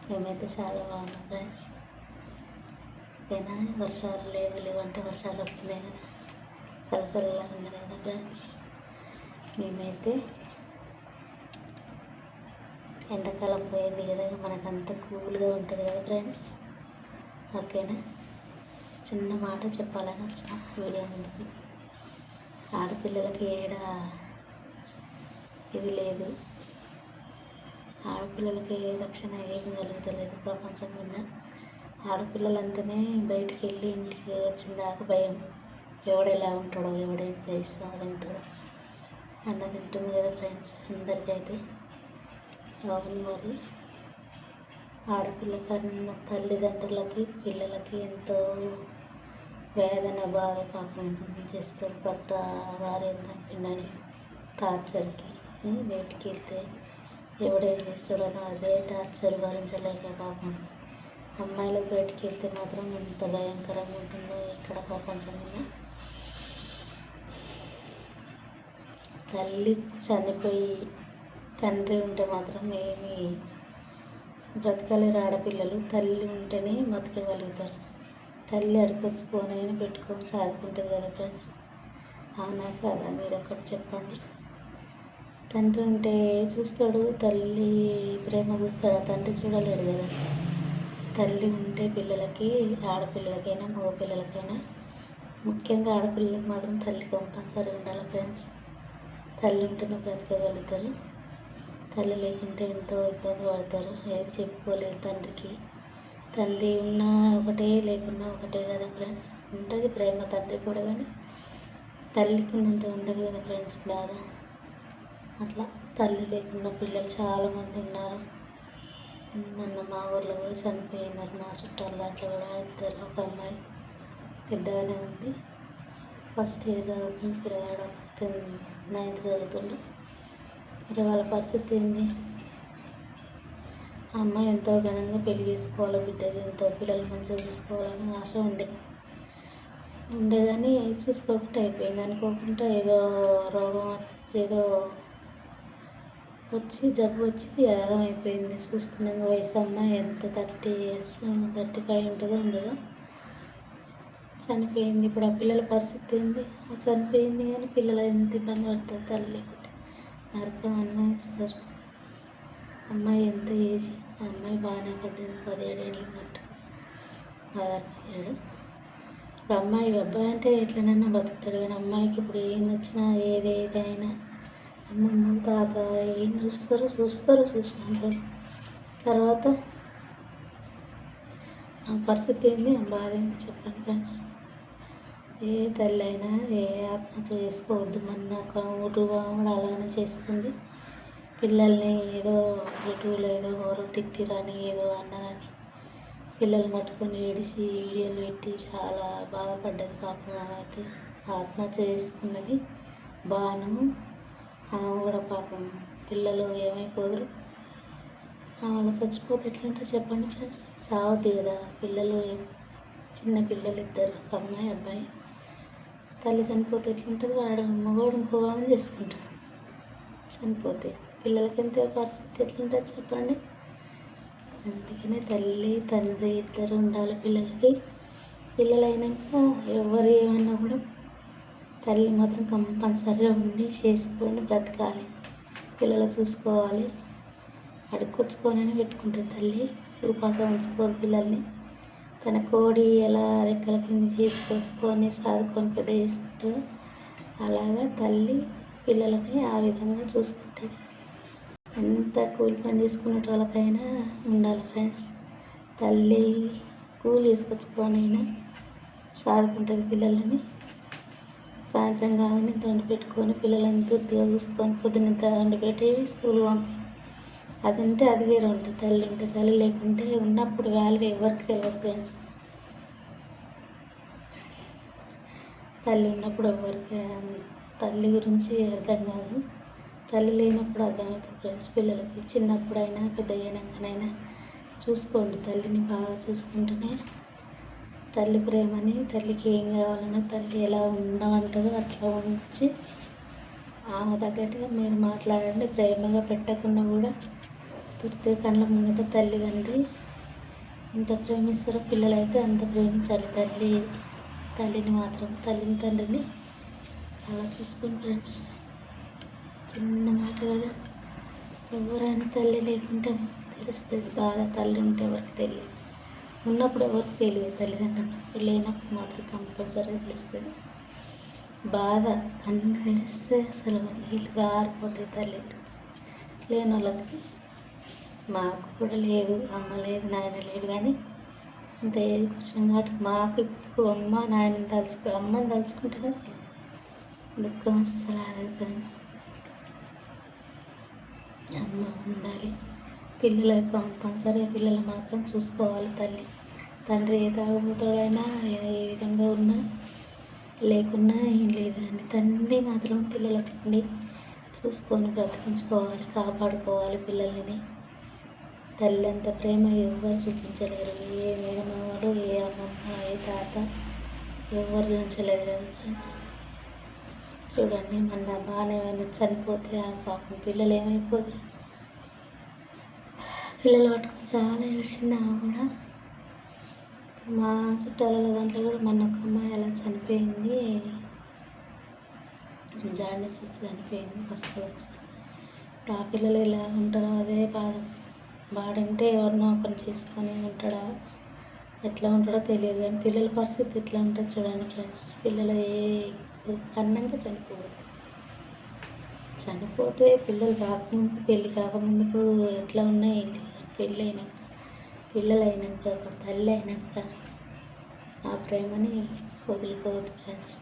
మేమైతే చాలా బాగున్నాం ఫ్రెండ్స్. ఓకేనా, వర్షాలు లేవంటే వర్షాలు వస్తున్నాయి కదా, సలసలలా ఉన్నాయి కదా ఫ్రెండ్స్. మేమైతే ఎండాకాలం పోయింది కదా, మనకంతా కూల్గా ఉంటుంది కదా ఫ్రెండ్స్. ఓకేనా, చిన్న మాట చెప్పాలని వచ్చిన వీడియో ముందుకు. ఆడపిల్లలకి ఇది లేదు, ఆడపిల్లలకి ఏ రక్షణ ఏమి కలుగుతలేదు ప్రపంచం మీద. ఆడపిల్లలు అంటేనే బయటికి వెళ్ళి ఇంటికి వచ్చిన దాకా భయం, ఎవడెలా ఉంటాడో, ఎవడేం చేస్తాడో అదంతాడో అన్నది ఉంటుంది కదా ఫ్రెండ్స్ అందరికైతే. అవును, మరి ఆడపిల్ల కన్నా తల్లిదండ్రులకి పిల్లలకి ఎంతో వేదన బాధ పాపం చేస్తారు. భర్త భార్యను చంపిండని టార్చర్కి బయటికి వెళ్తే ఎవడేం చేస్తాడో అదే టార్చర్ భరించలేక పాపం అమ్మాయిలకు బయటికి వెళ్తే మాత్రం ఎంత భయంకరంగా ఉంటుందో ఇక్కడ ప్రపంచంలో. తల్లి చనిపోయి తండ్రి ఉంటే మాత్రం ఏమి బ్రతకలేరు ఆడపిల్లలు. తల్లి ఉంటేనే బతకగలుగుతారు. తల్లి అడుకొచ్చుకొని పెట్టుకొని సాదుకుంటుంది కదా ఫ్రెండ్స్. అవునా కాదా, మీరు ఒకటి చెప్పండి. తండ్రి ఉంటే చూస్తాడు, తల్లి ప్రేమ చూస్తాడు, తండ్రి చూడలేడు కదా. తల్లి ఉంటే పిల్లలకి, ఆడపిల్లలకైనా మగ పిల్లలకైనా, ముఖ్యంగా ఆడపిల్లలకు మాత్రం తల్లి కంపల్సరీ ఉండాలి ఫ్రెండ్స్. తల్లి ఉంటేనే బ్రతకగలుగుతారు. తల్లి లేకుంటే ఎంతో ఇబ్బంది పడతారు, ఏది చెప్పుకోలేదు తండ్రికి. తండ్రి ఉన్నా ఒకటే, లేకున్నా ఒకటే కదా ఫ్రెండ్స్. ఉంటుంది ప్రేమ తండ్రి కూడా, కానీ తల్లికి ఉన్నంత ఉండదు కదా ఫ్రెండ్స్ బాధ. అట్లా తల్లి లేకున్న పిల్లలు చాలామంది ఉన్నారు. మొన్న మా ఊర్లో కూడా చనిపోయినారు, మా చుట్టాలు దాంట్లో కూడా ఇద్దరు. ఒక అమ్మాయి పెద్దగానే ఉంది, ఫస్ట్ ఇయర్ చదువుతుంది, పిల్లగాడు 9th చదువుతుండు. మరి వాళ్ళ పరిస్థితి ఏంది? ఆ అమ్మాయి ఎంతో ఘనంగా పెళ్లి చేసుకోవాలి, బిడ్డది ఎంతో పిల్లలు మంచిగా చూసుకోవాలని ఆశ ఉండే కానీ చూసుకోకుండా అయిపోయింది. అనుకోకుండా ఏదో రోగం ఏదో వచ్చి జబ్బు వచ్చి యాగం అయిపోయింది. చూస్తున్నాం వయసు అమ్మాయి ఎంత 30 years 35 ఉంటుందో ఉండదో చనిపోయింది. ఇప్పుడు ఆ పిల్లల పరిస్థితి ఏంది? చనిపోయింది కానీ పిల్లలు ఎంత ఇబ్బంది పడతారు తల్లి లేకుంటే, నరకం అనుభవిస్తారు. అమ్మాయి ఎంత ఏజ్? అమ్మాయి బాగానే 17 ఏళ్ళు ఉన్నట్టు, 16 ఇప్పుడు అమ్మాయి. అబ్బాయి అంటే ఎట్లనైనా బతుకుతాడు, కానీ అమ్మాయికి ఇప్పుడు ఏం వచ్చినా ఏదైనా అమ్మమ్మ తాత ఏం చూసినాక తర్వాత ఆ పరిస్థితి ఏంది, ఆ బాధ ఏంది చెప్పండి ఫ్రెండ్స్. ఏ తల్లి అయినా ఏ ఆత్మహత్య చేసుకోవద్దు. మన కుటుంబం కూడా అలానే చేసుకుంది. పిల్లల్ని ఏదో యూట్యూబ్లో ఏదో ఎవరో తిట్టిరని ఏదో అన్నారని పిల్లలు పట్టుకొని ఏడిచి వీడియోలు పెట్టి చాలా బాధపడ్డది పాపం. అయితే ఆత్మహత్య చేసుకున్నది బాను. ఆమె కూడా పాపం పిల్లలు ఏమైపోదురు, ఆమె చచ్చిపోతే ఎట్లుంటే చెప్పండి ఫ్రెండ్స్. సావద్దు కదా పిల్లలు, చిన్న పిల్లలు ఇద్దరు, ఒక అమ్మాయి అబ్బాయి. తల్లి చనిపోతే ఎట్లుంటుంది? వాడు మగవాడు ఇంకో ఆమెను చేసుకుంటాడు. చనిపోతే పిల్లలకి ఎంత పరిస్థితి ఎట్లుంటుంది చెప్పండి. అందుకనే తల్లి తండ్రి ఇద్దరు ఉండాలి పిల్లలకి. పిల్లలైనాక ఎవరు ఏమన్నా కూడా తల్లి మాత్రం కంపల్సరిగా ఉండి చేసుకొని బ్రతకాలి. పిల్లలు చూసుకోవాలి, అడుక్కొచ్చుకొని పెట్టుకుంటుంది తల్లి. ఉపాసం ఉంచుకోని పిల్లల్ని తన కోడి ఎలా రెక్కల కింద చేసుకొచ్చుకొని సాదుకొని పెద్ద చేసుకుంటుందో అలాగా తల్లి పిల్లలని ఆ విధంగా చూసుకుంటుంది. ఎంత కూలి పని చేసుకునే వాళ్ళకైనా ఉండాలి ఫ్రెండ్స్. తల్లి కూలి చేసుకొచ్చుకొని అయినా సాదుకుంటుంది పిల్లలని. సాయంత్రం కాగానే వండి పెట్టుకొని పిల్లలని తృప్తిగా చూసుకొని పొద్దున్నంత వండి పెట్టి స్కూల్ పంపి అది ఉంటే అది వేరే ఉంటుంది. తల్లి ఉంటే, తల్లి లేకుంటే ఉన్నప్పుడు వాల్యూ ఎవరికి తెలియదు ఫ్రెండ్స్. తల్లి ఉన్నప్పుడు ఎవరికి తల్లి గురించి అర్థం కాదు, తల్లి లేనప్పుడు అర్థమవుతుంది ఫ్రెండ్స్. పిల్లలకి చిన్నప్పుడైనా పెద్ద అయినాకనైనా చూసుకోండి, తల్లిని బాగా చూసుకుంటేనే తల్లి ప్రేమని, తల్లికి ఏం కావాలన్నా తల్లి ఎలా ఉండమంటుందో అట్లా ఉంచి ఆమె తగ్గట్టుగా మీరు మాట్లాడండి. ప్రేమగా పెట్టకుండా కూడా తుడితే కళ్ళ ముంగట తల్లిదండ్రి ఎంత ప్రేమిస్తారో పిల్లలైతే అంత ప్రేమించాలి. తల్లిని మాత్రం, తల్లిని తండ్రిని అలా చూసుకుని ఫ్రెండ్స్. చిన్న మాట కదా, ఎవరైనా తల్లి లేకుంటే తెలుస్తుంది బాధ. తల్లి ఉంటే ఎవరికి తెలియదు, ఉన్నప్పుడు ఎవరికి తెలియదు తల్లిదండ్రులు, లేనప్పుడు మాత్రం కంపల్సరీగా తెలుస్తుంది బాధ. కన్ను తెరిస్తే అసలు నీళ్ళు గారిపోతాయి తల్లి లేని వాళ్ళకి. మాకు కూడా లేదు, అమ్మ లేదు, నాయన లేడు, కానీ ఇంత ఏజ్కి వచ్చినాం కాబట్టి మాకు ఇప్పుడు అమ్మ నాయనని అమ్మని తలుచుకుంటేనే అసలు దుఃఖం అస్సలు ఆగదు ఫ్రెండ్స్. అమ్మ ఉండాలి, పిల్లలు కంపల్సరీగా పిల్లలు మాత్రం చూసుకోవాలి. తండ్రి ఏ తాగుబోతాడైనా ఏ విధంగా ఉన్నా లేకున్నా ఏం లేదు అని తండ్రి మాత్రం పిల్లలకు ఉండి చూసుకొని బ్రతికించుకోవాలి, కాపాడుకోవాలి పిల్లల్ని. తల్లి అంత ప్రేమ ఎవరు చూపించలేరు. ఏ మేనమామలు, ఏ అమ్మమ్మ, ఏ తాత ఎవరు చూపించలేరు కదా ఫ్రెండ్స్. చూడండి, మన బాగానే ఏమైనా చనిపోతే ఆ పాపం పిల్లలు ఏమైపోతారు. పిల్లలు పట్టుకొని చాలా ఏడ్చింది ఆమె కూడా. మా చుట్టాల దాంట్లో కూడా మన ఒక అమ్మాయి అలా చనిపోయింది, జాండీస్ వచ్చి చనిపోయింది, పసుపు వచ్చి. ఆ పిల్లలు ఎలా ఉంటారో అదే బాడుంటే ఎవరినో ఒకరిని చేసుకొని ఉంటాడా, ఎట్లా ఉంటాడో తెలియదు. కానీ పిల్లల పరిస్థితి ఎట్లా ఉంటుంది చూడండి ఫ్రెండ్స్. పిల్లలు కన్నాక చనిపోతే పిల్లలు కాకముందు, పెళ్ళి కాకముందుకు ఎట్లా ఉన్నాయి, పెళ్ళి అయినాక, పిల్లలు అయినాక, ఒక తల్లి అయినాక ఆ ప్రేమని వదులుకోవద్దు ఫ్రెండ్స్.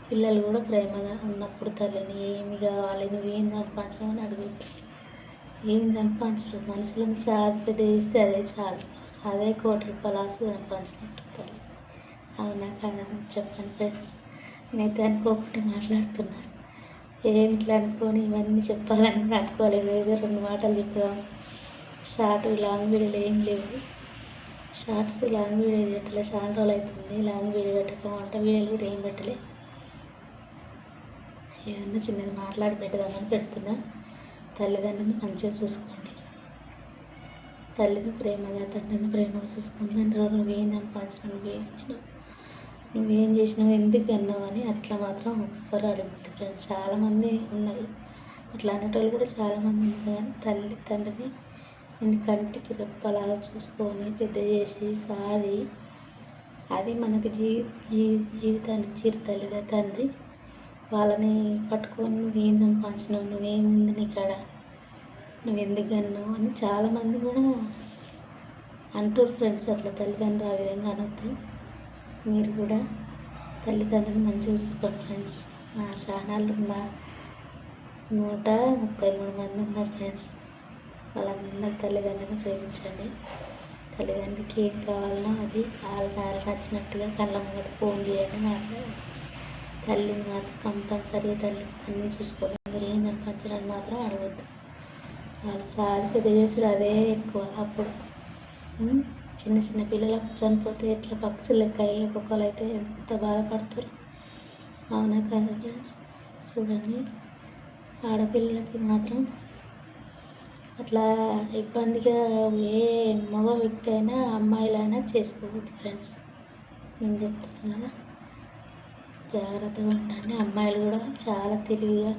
పిల్లలు కూడా ప్రేమగా ఉన్నప్పుడు తల్లిని ఏమి కావాలి, నువ్వేం సంపాదించమని అడుగుతారు. ఏం సంపాదించడు, మనుషులను చాలా పెద్ద చేస్తే అదే చాలు, అదే ₹1 కోటి ఆస్తి సంపాదించినట్టు తల్లి. అవునా కాదా చెప్పండి ఫ్రెండ్స్. నేనైతే అనుకోకుండా మాట్లాడుతున్నాను, ఏమి ఇట్లా అనుకొని ఇవన్నీ చెప్పాలని అనుకోలేదు. ఏదో 2 మాటలు చెప్తాం. షార్ట్ లాంగ్ వీడియోలు ఏం లేవు. షార్ట్స్ లాంగ్ వీడియో పెట్టలే, చాలా రోజులు అవుతుంది లాంగ్ వీడియో పెట్టకపోతే. వీడియోలు కూడా ఏం పెట్టలే, ఏదన్నా చిన్నది మాట్లాడి పెడదామని పెడుతున్నా. తల్లిదండ్రులను మంచిగా చూసుకోండి, తల్లిని ప్రేమగా, తండ్రిని ప్రేమగా చూసుకోండి. నువ్వేం సంపాదించినావు, నువ్వేం ఇచ్చినావు, నువ్వేం చేసినావు, ఎందుకు అన్నావు అని అట్లా మాత్రం ఒక్కరు అడుగుతుంది ఫ్రెండ్స్. చాలామంది ఉన్నారు అట్లా అనేటోళ్ళు కూడా చాలామంది ఉన్నారు. కానీ తండ్రిని నేను కంటికి రెప్పలాగా చూసుకొని పెద్ద చేసి సాది, అది మనకి జీవితాన్ని ఇచ్చిరు తండ్రి. వాళ్ళని పట్టుకొని నువ్వేం సంపాదించినావు, నువ్వేముంది నీ కాడ, నువ్వు ఎందుకు అన్నావు అని చాలామంది కూడా అంటారు ఫ్రెండ్స్. అట్లా తల్లిదండ్రులు ఆ విధంగా అనొద్దు. మీరు కూడా తల్లిదండ్రులను మంచిగా చూసుకోండి ఫ్రెండ్స్. నా ఛానల్ ఉన్న 133 మంది ఉన్నారు ఫ్రెండ్స్. వాళ్ళందరూ తల్లిదండ్రులను ప్రేమించండి. తల్లిదండ్రికి ఏం కావాలనో అది వాళ్ళకి నచ్చినట్టుగా కళ్ళ ముంగట ఫోన్ చేయండి, మాట్లాడండి. తల్లిని మాత్రం కంపల్సరీగా తల్లిని చూసుకోండి. మీరు ఏం సంపాదించడానికి మాత్రం అడగద్దు. వాళ్ళు సాది పెద్ద చేసుడు అదే ఎక్కువ. అప్పుడు చిన్న చిన్న పిల్లలు చనిపోతే ఎట్లా పక్షులు లెక్క ఒక్కొక్కరు అయితే ఎంత బాధపడుతారు. అవునా కాదా ఫ్రెండ్స్. చూడండి, ఆడపిల్లలకి మాత్రం అట్లా ఇబ్బందిగా ఏ మగ వ్యక్తి అయినా అమ్మాయిలైనా చేసుకోవద్దు ఫ్రెండ్స్. నేను చెప్తున్నాను కదా, జాగ్రత్తగా ఉండండి. అమ్మాయిలు కూడా చాలా తెలివిగా,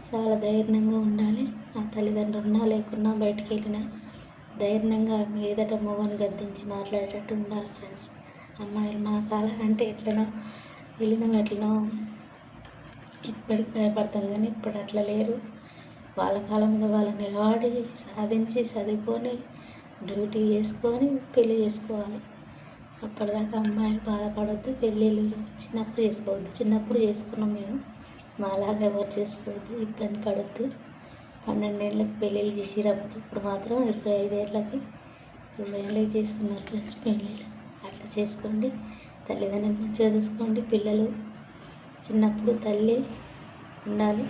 చాలా ధైర్యంగా ఉండాలి. ఆ తల్లిదండ్రులు ఉన్నా లేకున్నా బయటికి వెళ్ళినా ధైర్యంగా ఏదట మొగని గద్దించి మాట్లాడేటట్టు ఉండాలి ఫ్రెండ్స్. అమ్మాయిలు మా కాలం అంటే ఎట్లనో ఎట్లనో ఇప్పటికి భయపడతాం, కానీ ఇప్పుడు అట్లా లేరు. వాళ్ళ కాలం మీద వాళ్ళు నిలబడి సాధించి చదువుకొని డ్యూటీ చేసుకొని పెళ్ళి చేసుకోవాలి. అప్పటిదాకా అమ్మాయిలు బాధపడవద్దు. పెళ్ళిళ్ళు చిన్నప్పుడు చేసుకోవద్దు. చిన్నప్పుడు చేసుకున్నాం మేము, మాలాగా ఎవరు చేసుకోవద్దు, ఇబ్బంది పడవద్దు. 12 ఏళ్ళకి పెళ్ళిళ్ళు చేసేటప్పుడు ఇప్పుడు మాత్రం 25 ఏళ్ళకి 20 ఏళ్ళకి చేస్తున్నారు ఫ్రెండ్స్ పెళ్ళిళ్ళు. అట్లా చేసుకోండి. తల్లిదండ్రులు మంచిగా చూసుకోండి. పిల్లలు చిన్నప్పుడు తల్లి ఉండాలి,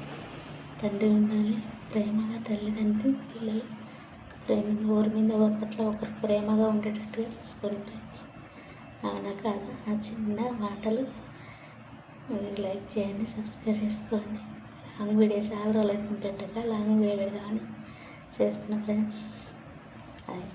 తండ్రి ఉండాలి. ప్రేమగా తల్లిదండ్రి పిల్లలు ప్రేమగా ఒకరి మీద ఒకరి పట్ల ఒకరు ప్రేమగా ఉండేటట్టుగా చూసుకోండి ఫ్రెండ్స్. అవునా కాదా. నా చిన్న మాటలు మీరు లైక్ చేయండి, సబ్స్క్రైబ్ చేసుకోండి. లాంగ్ వీడియో చాలా రోజులు అవుతుంది పెట్టక, లాంగ్ వీడియో పెడదామని చేస్తున్నా ఫ్రెండ్స్. హాయ్.